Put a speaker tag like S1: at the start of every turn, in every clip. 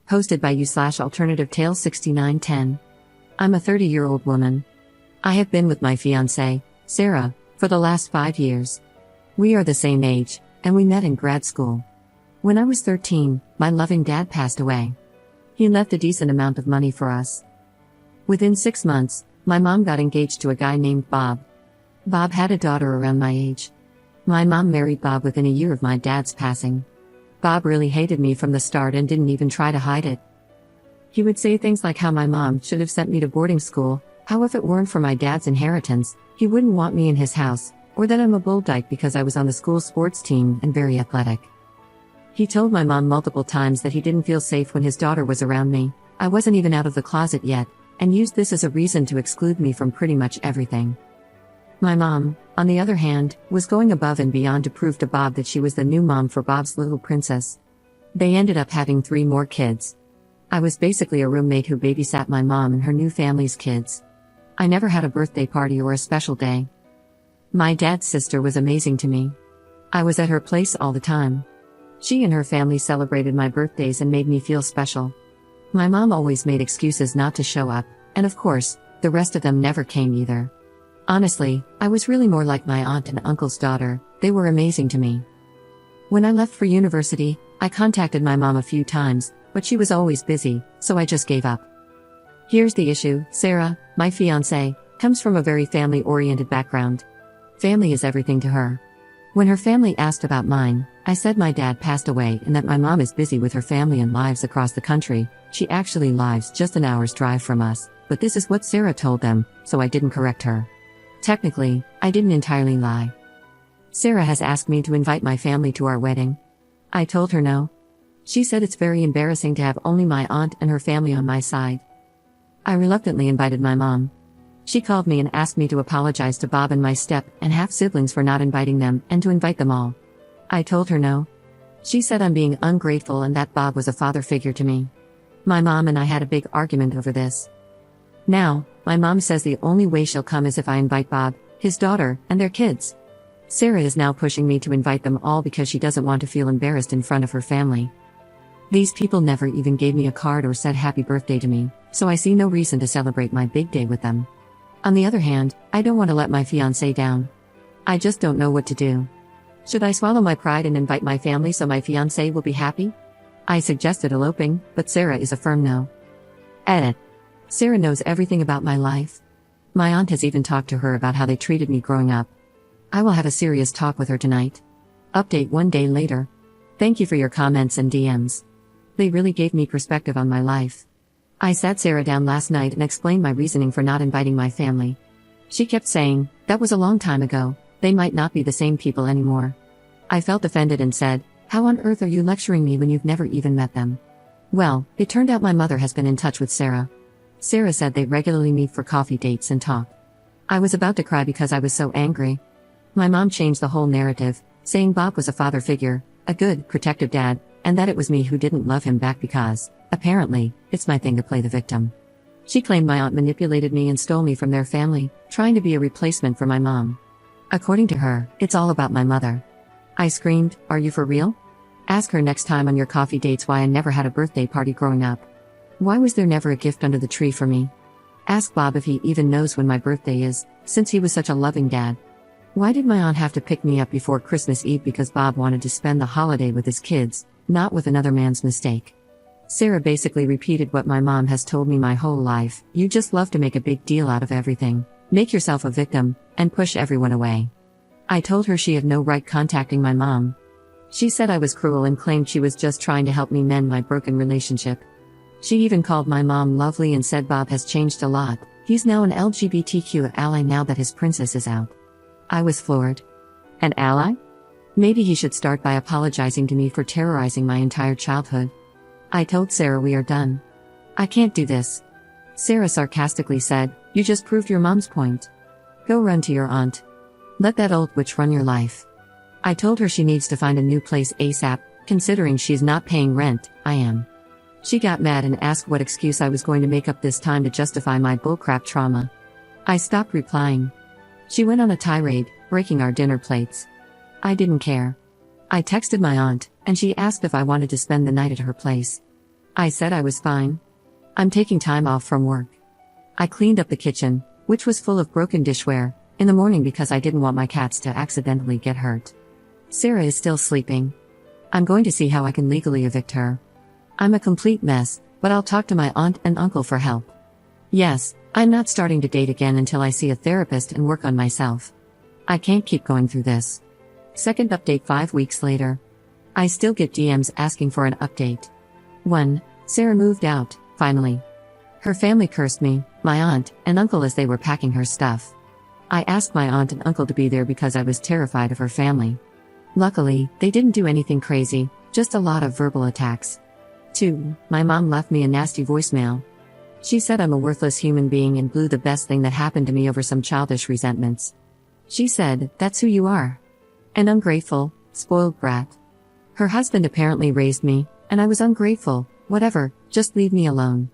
S1: Hosted by you/Alternative Tale 6910. I'm a 30-year-old woman. I have been with my fiancé, Sarah, for the last 5 years. We are the same age, and we met in grad school. When I was 13, my loving dad passed away. He left a decent amount of money for us. Within 6 months, my mom got engaged to a guy named Bob. Bob had a daughter around my age. My mom married Bob within a year of my dad's passing. Bob really hated me from the start and didn't even try to hide it. He would say things like how my mom should have sent me to boarding school, how if it weren't for my dad's inheritance, he wouldn't want me in his house, or that I'm a bull dyke because I was on the school sports team and very athletic. He told my mom multiple times that he didn't feel safe when his daughter was around me, I wasn't even out of the closet yet, and used this as a reason to exclude me from pretty much everything. My mom, on the other hand, was going above and beyond to prove to Bob that she was the new mom for Bob's little princess. They ended up having 3 more kids. I was basically a roommate who babysat my mom and her new family's kids. I never had a birthday party or a special day. My dad's sister was amazing to me. I was at her place all the time. She and her family celebrated my birthdays and made me feel special. My mom always made excuses not to show up, and of course, the rest of them never came either. Honestly, I was really more like my aunt and uncle's daughter, they were amazing to me. When I left for university, I contacted my mom a few times, but she was always busy, so I just gave up. Here's the issue: Sarah, my fiancée, comes from a very family-oriented background. Family is everything to her. When her family asked about mine, I said my dad passed away and that my mom is busy with her family and lives across the country. She actually lives just an hour's drive from us, but this is what Sarah told them, so I didn't correct her. Technically, I didn't entirely lie. Sarah has asked me to invite my family to our wedding. I told her no. She said it's very embarrassing to have only my aunt and her family on my side. I reluctantly invited my mom. She called me and asked me to apologize to Bob and my and half siblings for not inviting them and to invite them all. I told her no. She said I'm being ungrateful and that Bob was a father figure to me. My mom and I had a big argument over this. Now, my mom says the only way she'll come is if I invite Bob, his daughter, and their kids. Sarah is now pushing me to invite them all because she doesn't want to feel embarrassed in front of her family. These people never even gave me a card or said happy birthday to me, so I see no reason to celebrate my big day with them. On the other hand, I don't want to let my fiancé down. I just don't know what to do. Should I swallow my pride and invite my family so my fiancé will be happy? I suggested eloping, but Sarah is a firm no. Edit. Sarah knows everything about my life. My aunt has even talked to her about how they treated me growing up. I will have a serious talk with her tonight. Update 1 day later. Thank you for your comments and DMs. They really gave me perspective on my life. I sat Sarah down last night and explained my reasoning for not inviting my family. She kept saying, that was a long time ago, they might not be the same people anymore. I felt offended and said, how on earth are you lecturing me when you've never even met them? Well, it turned out my mother has been in touch with Sarah. Sarah said they regularly meet for coffee dates and talk. I was about to cry because I was so angry. My mom changed the whole narrative, saying Bob was a father figure, a good, protective dad, and that it was me who didn't love him back because, apparently, it's my thing to play the victim. She claimed my aunt manipulated me and stole me from their family, trying to be a replacement for my mom. According to her, it's all about my mother. I screamed, are you for real? Ask her next time on your coffee dates why I never had a birthday party growing up. Why was there never a gift under the tree for me? Ask Bob if he even knows when my birthday is, since he was such a loving dad. Why did my aunt have to pick me up before Christmas Eve because Bob wanted to spend the holiday with his kids, not with another man's mistake? Sarah basically repeated what my mom has told me my whole life: you just love to make a big deal out of everything, make yourself a victim, and push everyone away. I told her she had no right contacting my mom. She said I was cruel and claimed she was just trying to help me mend my broken relationship. She even called my mom lovely and said Bob has changed a lot, he's now an LGBTQ ally now that his princess is out. I was floored. An ally? Maybe he should start by apologizing to me for terrorizing my entire childhood. I told Sarah we are done. I can't do this. Sarah sarcastically said, you just proved your mom's point. Go run to your aunt. Let that old witch run your life. I told her she needs to find a new place ASAP, considering she's not paying rent, I am. She got mad and asked what excuse I was going to make up this time to justify my bullcrap trauma. I stopped replying. She went on a tirade, breaking our dinner plates. I didn't care. I texted my aunt, and she asked if I wanted to spend the night at her place. I said I was fine. I'm taking time off from work. I cleaned up the kitchen, which was full of broken dishware, in the morning because I didn't want my cats to accidentally get hurt. Sarah is still sleeping. I'm going to see how I can legally evict her. I'm a complete mess, but I'll talk to my aunt and uncle for help. Yes, I'm not starting to date again until I see a therapist and work on myself. I can't keep going through this. Second update 5 weeks later. I still get DMs asking for an update. 1. Sarah moved out, finally. Her family cursed me, my aunt, and uncle as they were packing her stuff. I asked my aunt and uncle to be there because I was terrified of her family. Luckily, they didn't do anything crazy, just a lot of verbal attacks. 2. My mom left me a nasty voicemail. She said I'm a worthless human being and blew the best thing that happened to me over some childish resentments. She said, "That's who you are. An ungrateful, spoiled brat." Her husband apparently raised me, and I was ungrateful, whatever, just leave me alone.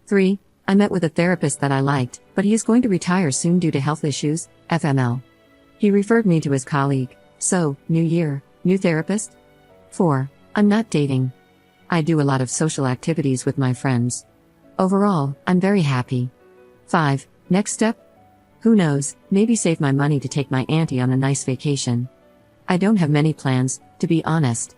S1: 3. I met with a therapist that I liked, but he is going to retire soon due to health issues, FML. He referred me to his colleague, so, new year, new therapist? 4. I'm not dating. I do a lot of social activities with my friends. Overall, I'm very happy. 5. Next step? Who knows, maybe save my money to take my auntie on a nice vacation. I don't have many plans, to be honest.